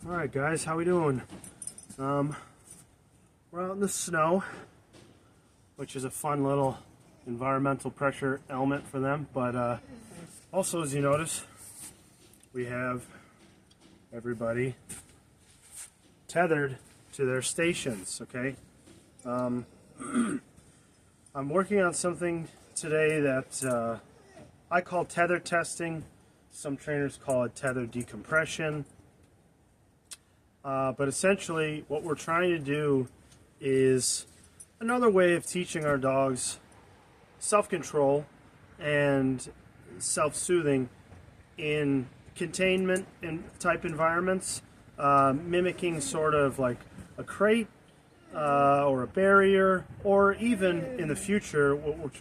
Alright guys, how we doing? We're out in the snow, which is a fun little environmental pressure element for them, but also, as you notice, we have everybody tethered to their stations, okay? I'm working on something today that I call tether testing. Some trainers call it tether decompression. But essentially what we're trying to do is another way of teaching our dogs self-control and self-soothing in containment type environments, mimicking sort of like a crate or a barrier, or even in the future what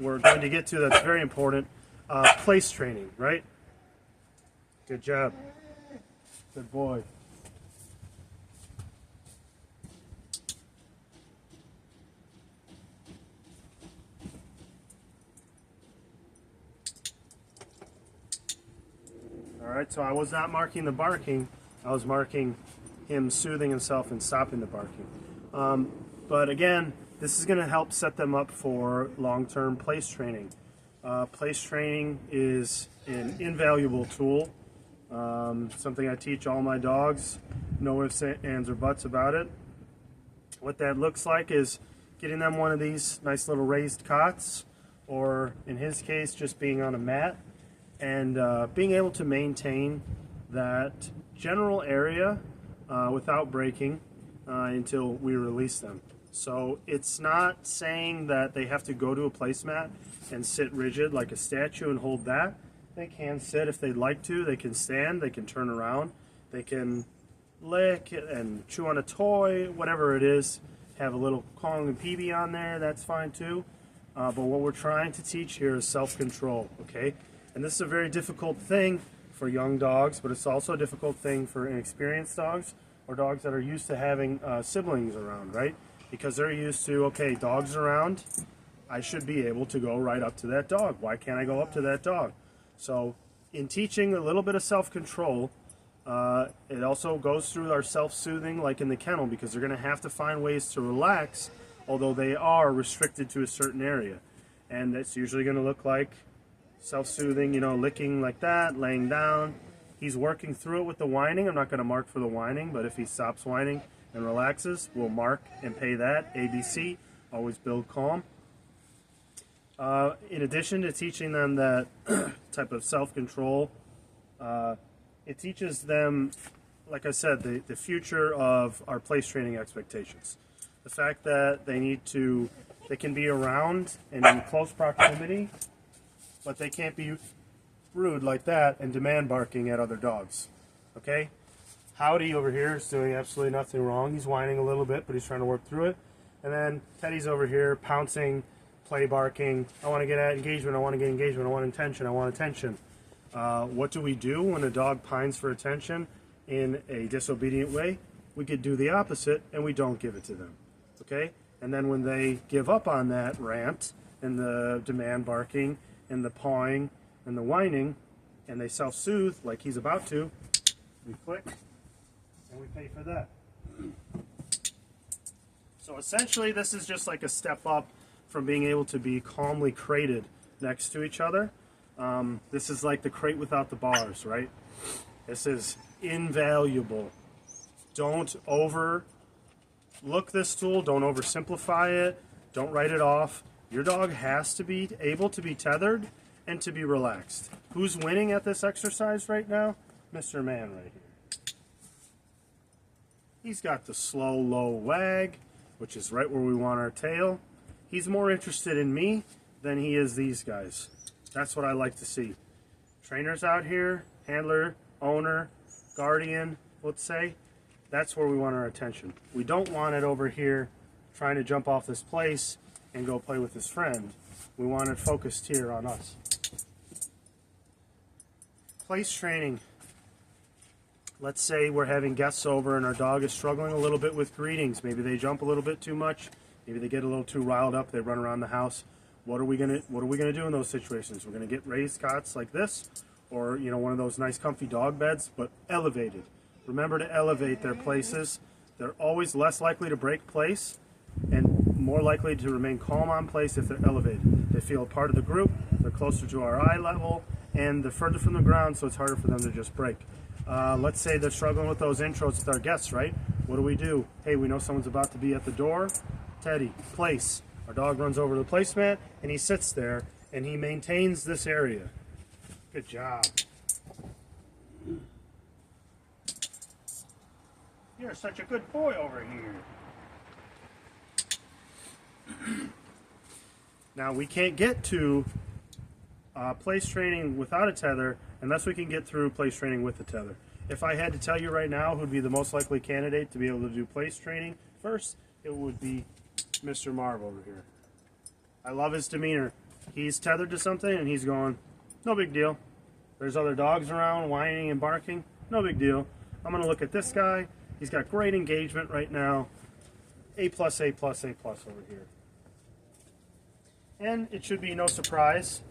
we're going to get to that's very important, place training, right? Good job. Good boy. Alright, so I was not marking the barking, I was marking him soothing himself and stopping the barking. But again, this is going to help set them up for long-term place training. Place training is an invaluable tool, something I teach all my dogs, no ifs, ands, or buts about it. What that looks like is getting them one of these nice little raised cots, or in his case, just being on a mat, and being able to maintain that general area without breaking until we release them. So it's not saying that they have to go to a placemat and sit rigid like a statue and hold that. They can sit if they'd like to, they can stand, they can turn around, they can lick and chew on a toy, whatever it is, have a little Kong and PB on there, that's fine too. But what we're trying to teach here is self-control, okay? And this is a very difficult thing for young dogs, but it's also a difficult thing for inexperienced dogs or dogs that are used to having siblings around, right? Because they're used to, okay, dog's around, I should be able to go right up to that dog. Why can't I go up to that dog? So in teaching a little bit of self-control, it also goes through our self-soothing like in the kennel, because they're going to have to find ways to relax, although they are restricted to a certain area. And it's usually going to look like self-soothing, you know, licking like that, laying down. He's working through it with the whining. I'm not going to mark for the whining, but if he stops whining and relaxes, we'll mark and pay that. ABC, always build calm. In addition to teaching them that type of self-control, it teaches them, like I said, the future of our place training expectations. The fact that they can be around and in close proximity, but they can't be rude like that and demand barking at other dogs, okay? Howdy over here is doing absolutely nothing wrong. He's whining a little bit, but he's trying to work through it. And then Teddy's over here pouncing, play barking. I want to get at engagement, I want to get engagement, I want attention, I want attention. What do we do when a dog pines for attention in a disobedient way? We could do the opposite, and we don't give it to them, okay? And then when they give up on that rant and the demand barking and the pawing and the whining, and they self-soothe like he's about to, we click and we pay for that. So essentially this is just like a step up from being able to be calmly crated next to each other. This is like the crate without the bars, right? This is invaluable. Don't overlook this tool, don't oversimplify it, don't write it off. Your dog has to be able to be tethered and to be relaxed. Who's winning at this exercise right now? Mr. Man right here. He's got the slow, low wag, which is right where we want our tail. He's more interested in me than he is these guys. That's what I like to see. Trainers out here, handler, owner, guardian, let's say, that's where we want our attention. We don't want it over here trying to jump off this place and go play with his friend. We want it focused here on us. Place training. Let's say we're having guests over and our dog is struggling a little bit with greetings. Maybe they jump a little bit too much. Maybe they get a little too riled up. They run around the house. What are we gonna do in those situations? We're gonna get raised cots like this, or one of those nice comfy dog beds, but elevated. Remember to elevate their places. They're always less likely to break place and more likely to remain calm on place if they're elevated. They feel a part of the group, they're closer to our eye level, and they're further from the ground, so it's harder for them to just break. Let's say they're struggling with those intros with our guests, right? What do? Hey, we know someone's about to be at the door. Teddy, place. Our dog runs over to the placemat, and he sits there, and he maintains this area. Good job. You're such a good boy over here. Now, we can't get to place training without a tether unless we can get through place training with the tether. If I had to tell you right now who'd be the most likely candidate to be able to do place training first, it would be Mr. Marv over here. I love his demeanor. He's tethered to something and he's going, no big deal. There's other dogs around whining and barking, no big deal. I'm going to look at this guy. He's got great engagement right now. A+, A+, A+ over here. And it should be no surprise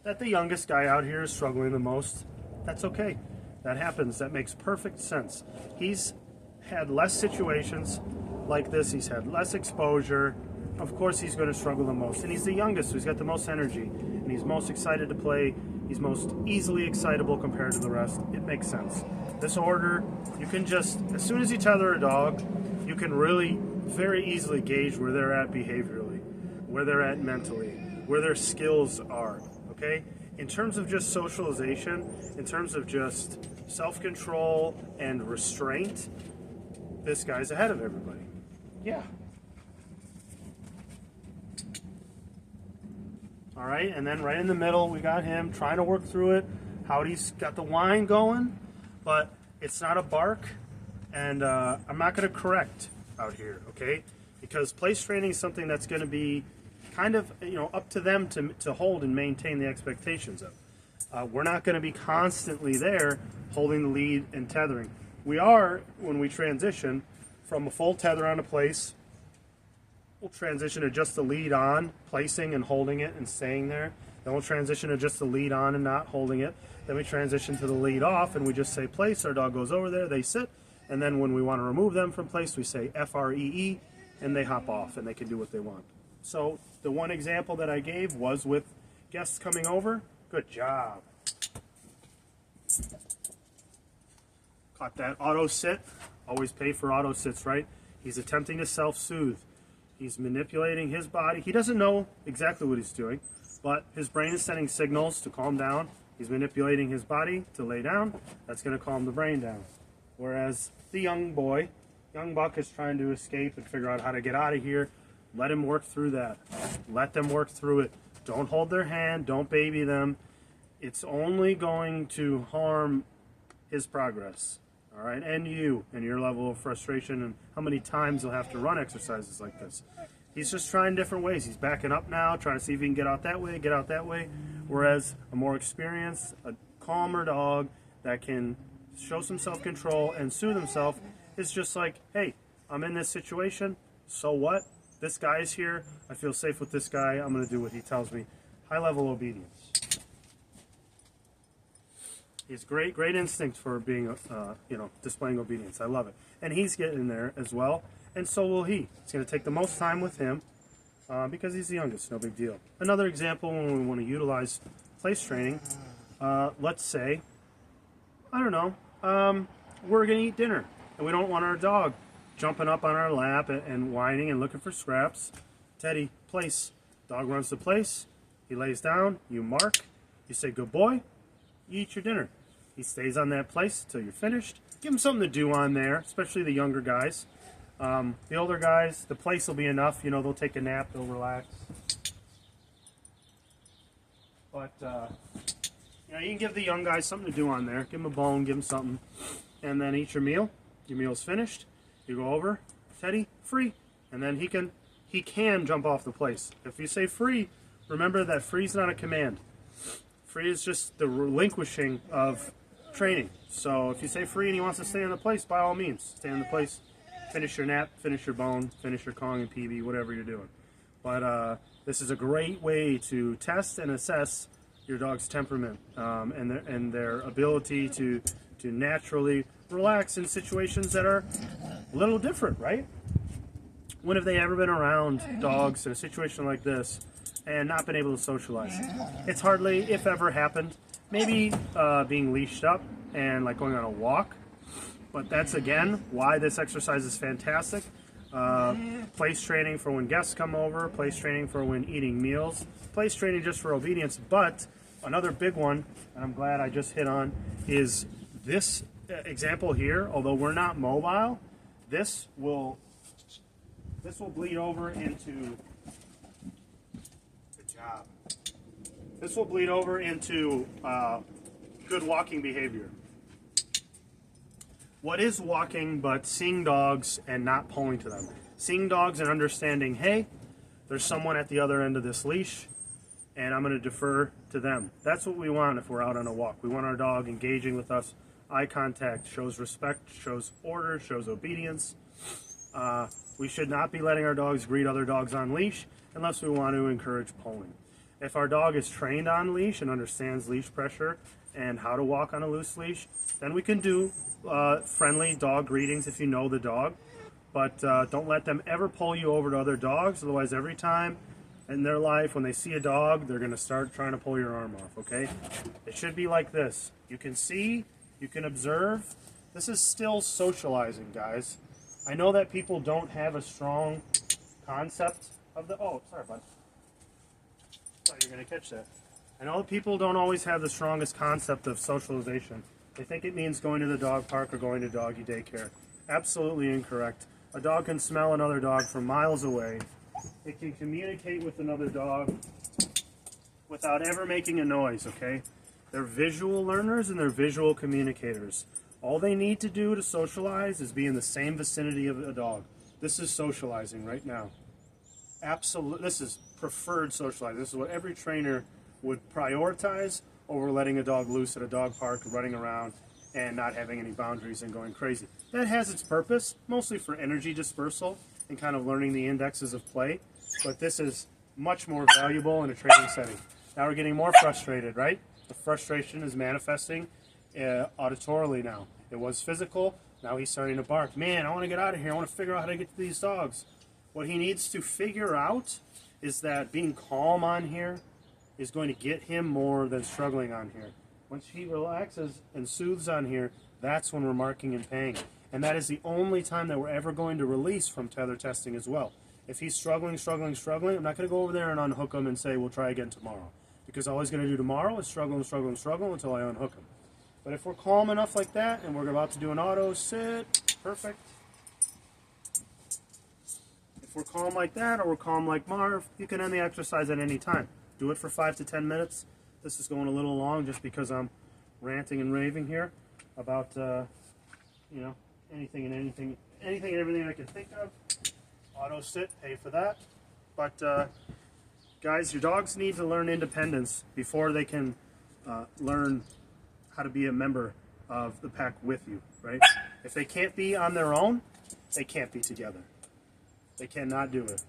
that the youngest guy out here is struggling the most. That's okay. That happens. That makes perfect sense. He's had less situations like this. He's had less exposure. Of course he's going to struggle the most. And he's the youngest, so he's got the most energy. And he's most excited to play. He's most easily excitable compared to the rest. It makes sense. This order, you can just, as soon as you tether a dog, you can really very easily gauge where they're at behaviorally, where they're at mentally, where their skills are, okay? In terms of just socialization, in terms of just self-control and restraint, this guy's ahead of everybody. Yeah. All right, and then right in the middle, we got him trying to work through it. Howdy's got the whine going, but it's not a bark, and I'm not going to correct out here, okay? Because place training is something that's going to be kind of, up to them to hold and maintain the expectations of. We're not going to be constantly there holding the lead and tethering. We are, when we transition from a full tether on a place, we'll transition to just the lead on, placing and holding it and staying there. Then we'll transition to just the lead on and not holding it. Then we transition to the lead off and we just say place. Our dog goes over there, they sit. And then when we want to remove them from place, we say FREE and they hop off and they can do what they want. So the one example that I gave was with guests coming over. Good job. Caught that auto sit. Always pay for auto sits, right? He's attempting to self-soothe. He's manipulating his body. He doesn't know exactly what he's doing, but his brain is sending signals to calm down. He's manipulating his body to lay down. That's going to calm the brain down. Whereas the young buck is trying to escape and figure out how to get out of here. Let him work through that. Let them work through it. Don't hold their hand. Don't baby them. It's only going to harm his progress. All right, and you and your level of frustration and how many times you'll have to run exercises like this. He's just trying different ways. He's backing up now, trying to see if he can get out that way. Whereas a more experienced, a calmer dog that can show some self-control and soothe himself is just like, hey, I'm in this situation, so what? This guy's here. I feel safe with this guy. I'm going to do what he tells me. High-level obedience. He's great instinct for being, displaying obedience. I love it. And he's getting there as well, and so will he. It's going to take the most time with him because he's the youngest, no big deal. Another example when we want to utilize place training, let's say, I don't know, we're going to eat dinner, and we don't want our dog jumping up on our lap and whining and looking for scraps. Teddy, place. Dog runs to place. He lays down. You mark. You say, good boy. You eat your dinner. He stays on that place until you're finished. Give him something to do on there, especially the younger guys. The older guys, the place will be enough. They'll take a nap, they'll relax. But, you can give the young guys something to do on there. Give them a bone, give them something. And then eat your meal. Your meal's finished. You go over, Teddy, free. And then he can jump off the place. If you say free, remember that free's not a command. Free is just the relinquishing of training. So if you say free and he wants to stay in the place, by all means, stay in the place. Finish your nap, finish your bone, finish your Kong and PB, whatever you're doing. But this is a great way to test and assess your dog's temperament and their ability to naturally relax in situations that are a little different, right? When have they ever been around dogs in a situation like this and not been able to socialize? It's hardly, if ever, happened. Maybe being leashed up and like going on a walk, but that's again why this exercise is fantastic. Place training for when guests come over, place training for when eating meals, place training just for obedience. But another big one, and I'm glad I just hit on, is this example here. Although we're not mobile, this will bleed over into, good job. This will bleed over into good walking behavior. What is walking but seeing dogs and not pulling to them? Seeing dogs and understanding, hey, there's someone at the other end of this leash, and I'm going to defer to them. That's what we want if we're out on a walk. We want our dog engaging with us. Eye contact shows respect, shows order, shows obedience. We should not be letting our dogs greet other dogs on leash unless we want to encourage pulling. If our dog is trained on leash and understands leash pressure and how to walk on a loose leash, then we can do friendly dog greetings if you know the dog. But don't let them ever pull you over to other dogs. Otherwise, every time in their life when they see a dog, they're going to start trying to pull your arm off, okay? It should be like this. You can see, you can observe. This is still socializing, guys. I know that people don't have a strong concept of the... Oh, sorry, bud. Thought you were going to catch that. I know that people don't always have the strongest concept of socialization. They think it means going to the dog park or going to doggy daycare. Absolutely incorrect. A dog can smell another dog from miles away. It can communicate with another dog without ever making a noise, okay? They're visual learners and they're visual communicators. All they need to do to socialize is be in the same vicinity of a dog. This is socializing right now. Absolutely, this is preferred socializing. This is what every trainer would prioritize over letting a dog loose at a dog park, running around, and not having any boundaries and going crazy. That has its purpose, mostly for energy dispersal and kind of learning the indexes of play, but this is much more valuable in a training setting. Now we're getting more frustrated, right? The frustration is manifesting auditorily now. It was physical, now he's starting to bark. Man, I want to get out of here. I want to figure out how to get to these dogs. What he needs to figure out is that being calm on here is going to get him more than struggling on here. Once he relaxes and soothes on here, that's when we're marking and paying. And that is the only time that we're ever going to release from tether testing as well. If he's struggling, I'm not going to go over there and unhook him and say, we'll try again tomorrow. Because all he's going to do tomorrow is struggle until I unhook him. But if we're calm enough like that, and we're about to do an auto sit, perfect. If we're calm like that, or we're calm like Marv, you can end the exercise at any time. Do it for 5 to 10 minutes. This is going a little long just because I'm ranting and raving here about, you know, anything and everything I can think of. Auto sit, pay for that. But guys, your dogs need to learn independence before they can learn how to be a member of the pack with you, right? If they can't be on their own, they can't be together. They cannot do it.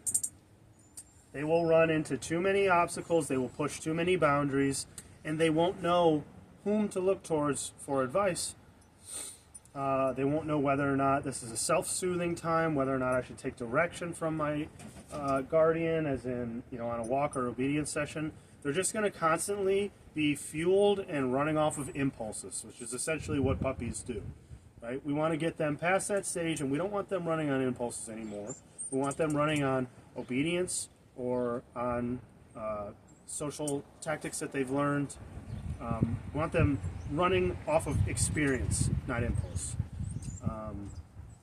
They will run into too many obstacles, they will push too many boundaries, and they won't know whom to look towards for advice. They won't know whether or not this is a self-soothing time, whether or not I should take direction from my guardian, as in, you know, on a walk or obedience session. They're just going to constantly be fueled and running off of impulses, which is essentially what puppies do, right? We want to get them past that stage, and we don't want them running on impulses anymore. We want them running on obedience or on social tactics that they've learned. We want them running off of experience, not impulse.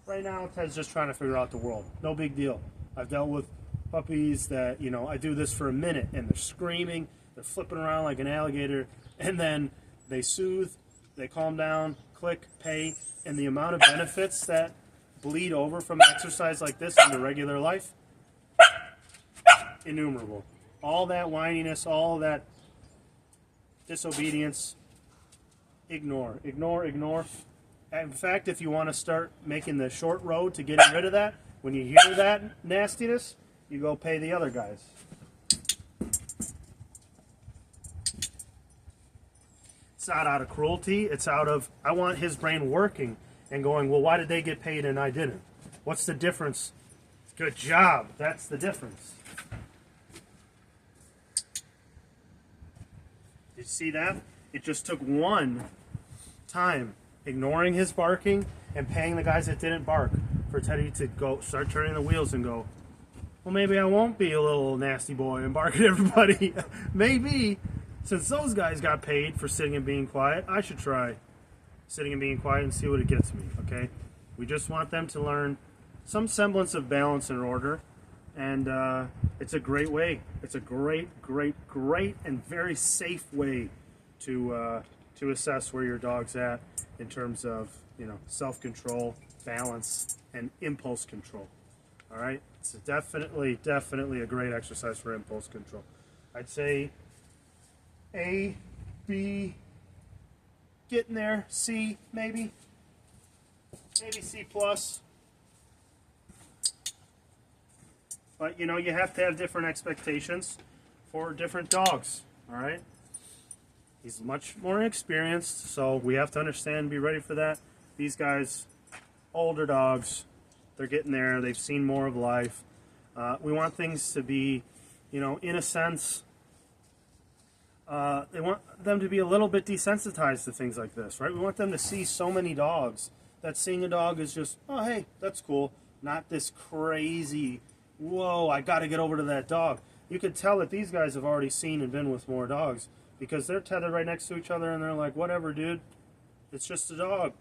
Right now, Ted's just trying to figure out the world. No big deal. I've dealt with puppies that, you know, I do this for a minute and they're screaming, they're flipping around like an alligator, and then they soothe, they calm down, click, pay, and the amount of benefits that bleed over from exercise like this into regular life, innumerable. All that whininess, all that disobedience, ignore. In fact, if you want to start making the short road to getting rid of that, when you hear that nastiness, you go pay the other guys. It's not out of cruelty, it's out of, I want his brain working and going, well, why did they get paid and I didn't? What's the difference? Good job. That's the difference. Did you see that? It just took one time, ignoring his barking and paying the guys that didn't bark, for Teddy to go start turning the wheels and go, well, maybe I won't be a little nasty boy and bark at everybody. Maybe, since those guys got paid for sitting and being quiet, I should try sitting and being quiet and see what it gets me, okay? We just want them to learn some semblance of balance and order, and it's a great way. It's a great and very safe way to assess where your dog's at in terms of, you know, self-control, balance, and impulse control. All right, it's definitely a great exercise for impulse control. I'd say A, B, getting there, C maybe C plus. But you know, you have to have different expectations for different dogs. All right, he's much more experienced, so we have to understand and be ready for that. These guys, older dogs, they're getting there. They've seen more of life. We want things to be, you know, in a sense, they want them to be a little bit desensitized to things like this, right? We want them to see so many dogs that seeing a dog is just, oh, hey, that's cool. Not this crazy, whoa, I got to get over to that dog. You could tell that these guys have already seen and been with more dogs because they're tethered right next to each other and they're like, whatever, dude, it's just a dog.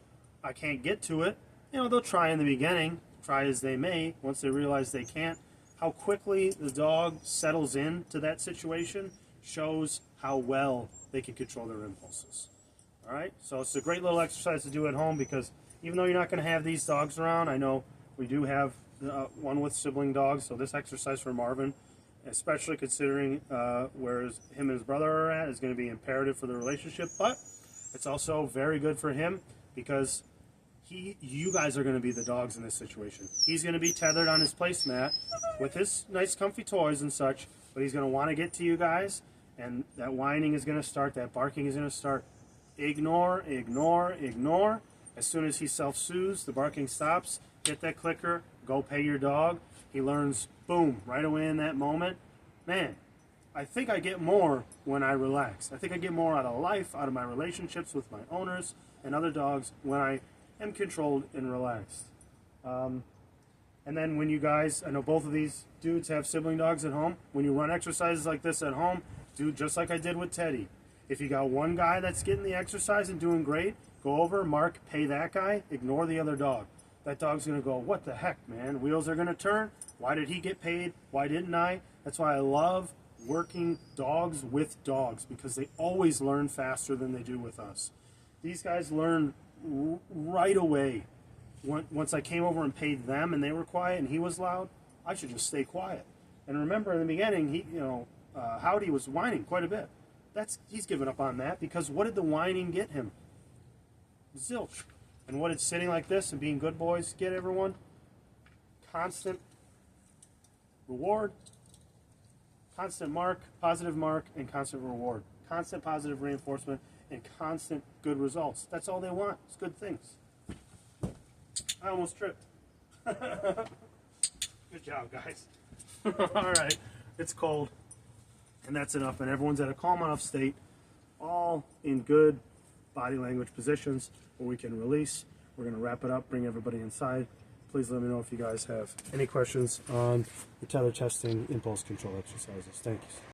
I can't get to it. You know, they'll try in the beginning, try as they may. Once they realize they can't, how quickly the dog settles into that situation shows how well they can control their impulses. All right, so it's a great little exercise to do at home because even though you're not going to have these dogs around, I know we do have one with sibling dogs, so this exercise for Marvin, especially considering where him and his brother are at, is going to be imperative for the relationship, but it's also very good for him because you guys are going to be the dogs in this situation. He's going to be tethered on his placemat with his nice comfy toys and such, but he's going to want to get to you guys, and that whining is going to start, that barking is going to start. Ignore, ignore, ignore. As soon as he self-soothes, the barking stops, hit that clicker, go pay your dog. He learns, boom, right away in that moment. Man, I think I get more when I relax. I think I get more out of life, out of my relationships with my owners and other dogs when I am controlled and relaxed. And then when you guys, I know both of these dudes have sibling dogs at home, when you run exercises like this at home, do just like I did with Teddy. If you got one guy that's getting the exercise and doing great, go over, mark, pay that guy, ignore the other dog. That dog's going to go, what the heck, man? Wheels are going to turn. Why did he get paid? Why didn't I? That's why I love working dogs with dogs, because they always learn faster than they do with us. These guys learn right away. Once I came over and paid them and they were quiet and he was loud, I should just stay quiet. And remember in the beginning, he, Howdy was whining quite a bit. He's given up on that because what did the whining get him? Zilch. And what did sitting like this and being good boys get everyone? Constant reward, constant mark, positive mark, and constant reward. Constant positive reinforcement and constant good results. That's all they want. It's good things. I almost tripped. Good job, guys. All right. It's cold. And that's enough. And everyone's at a calm enough state, all in good body language positions where we can release. We're going to wrap it up, bring everybody inside. Please let me know if you guys have any questions on the tether testing impulse control exercises. Thank you.